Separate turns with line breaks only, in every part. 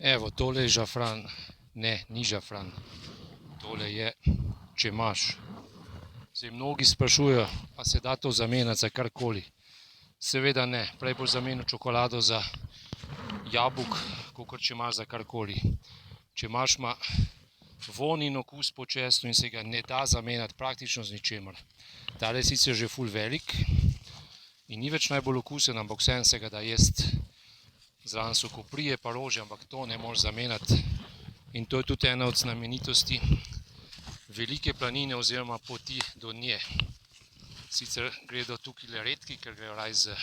Evo, tole je žafran. Ne, ni žafran. Tole je čemaž. Zdaj, mnogi sprašujejo, a se da to zamenjati za karkoli. Seveda ne, prej boš zamenil čokolado za jabolk, kakor čemaž za karkoli. Čemaž ima vonj in okus po česnu in se ga ne da zamenjati praktično z ničemer. Tale je sicer že ful velik in ni več najbolj okusen, ampak vseeno se ga da jesti. Zraven so koprije pa rože, ampak to ne moreš zamenjati. In to je tudi ena od znamenitosti Velike planine oziroma poti do nje. Sicer gredo tukaj le redki, ker grejo raj z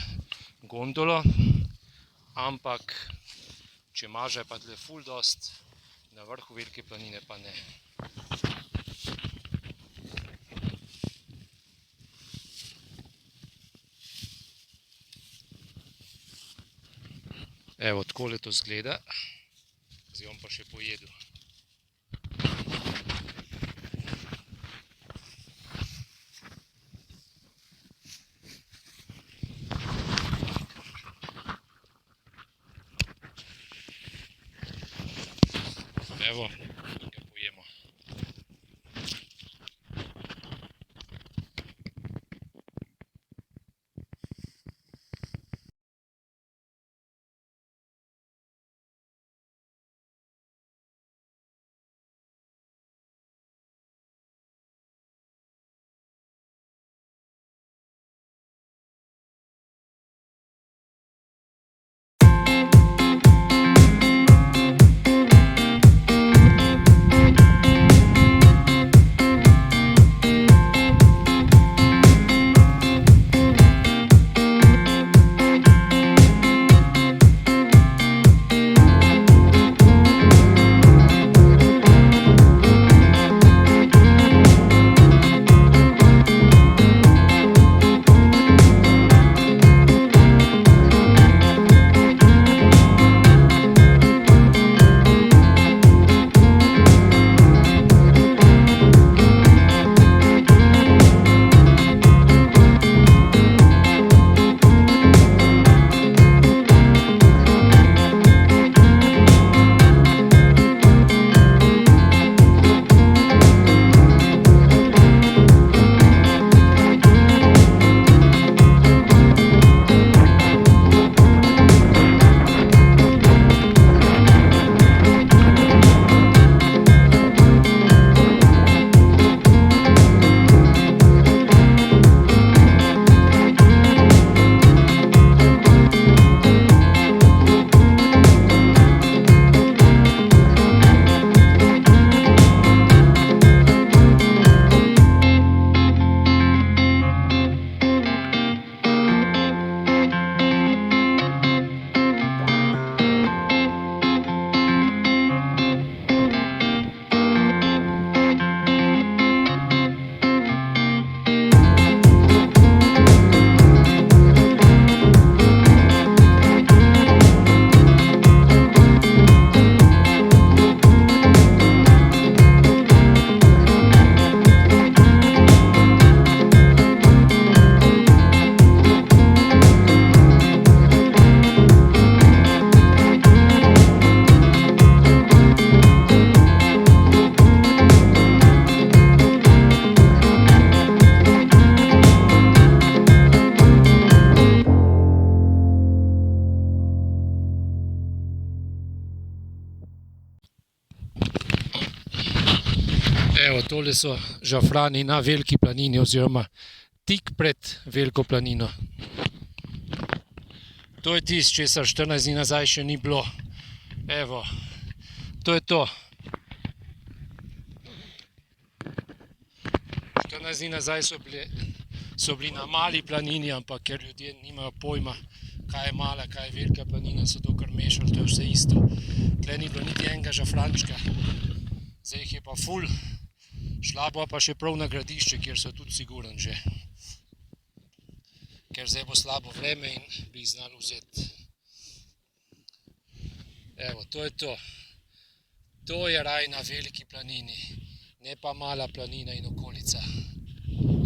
gondolo, ampak čemaža je pa tle ful dost, na vrhu Velike planine pa ne. Evo, takole to izgleda. Zdaj bom pa še pojedel. Evo, tukaj pojemo. Evo, tole so žafrani na Veliki planini oziroma tik pred Veliko planino. To je tisto, česar 14 dni nazaj še ni bilo. Evo, to je to. 14 dni nazaj so bili na Mali planini, ampak ker ljudje nimajo pojma, kaj je mala, kaj je Velika planina, so to kar mešali, to je vse isto. Tle ni bilo niti enega žafrančka, zdaj jih je pa ful. Šla bo pa še prav na Gradišče, kjer so tudi siguren že. Ker zdaj bo slabo vreme in bi jih znali vzeti. Evo, to je to. To je raj na Veliki planini, ne pa Mala planina in okolica.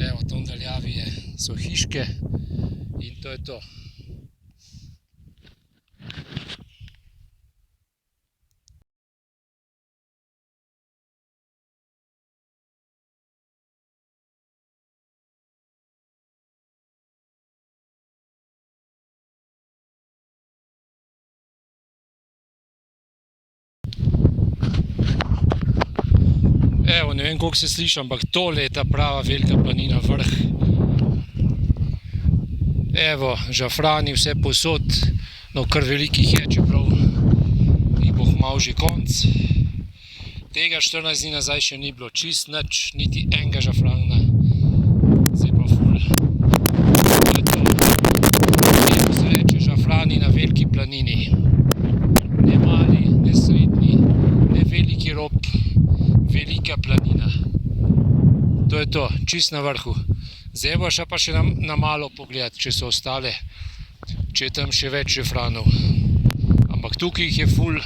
Evo, tam daljavi so hiške in to je to. Evo, ne vem, koliko se sliši, ampak tole je ta prava velika planina, vrh. Evo, žafrani vse posod, no kar velikih je, čeprav jih bo kmalu že konc. Tega 14 dni nazaj še ni bilo čist nič, niti enega žafrana. Zdaj pa ful. To je to. Temu se reče žafrani na veliki planini. Ne mali, ne srednji, ne veliki rob, velika planina. To je to, čist na vrhu. Zdaj bo šla pa še na malo pogledat, če so ostale, če je tam še več žafranov. Ampak tukaj jih je ful.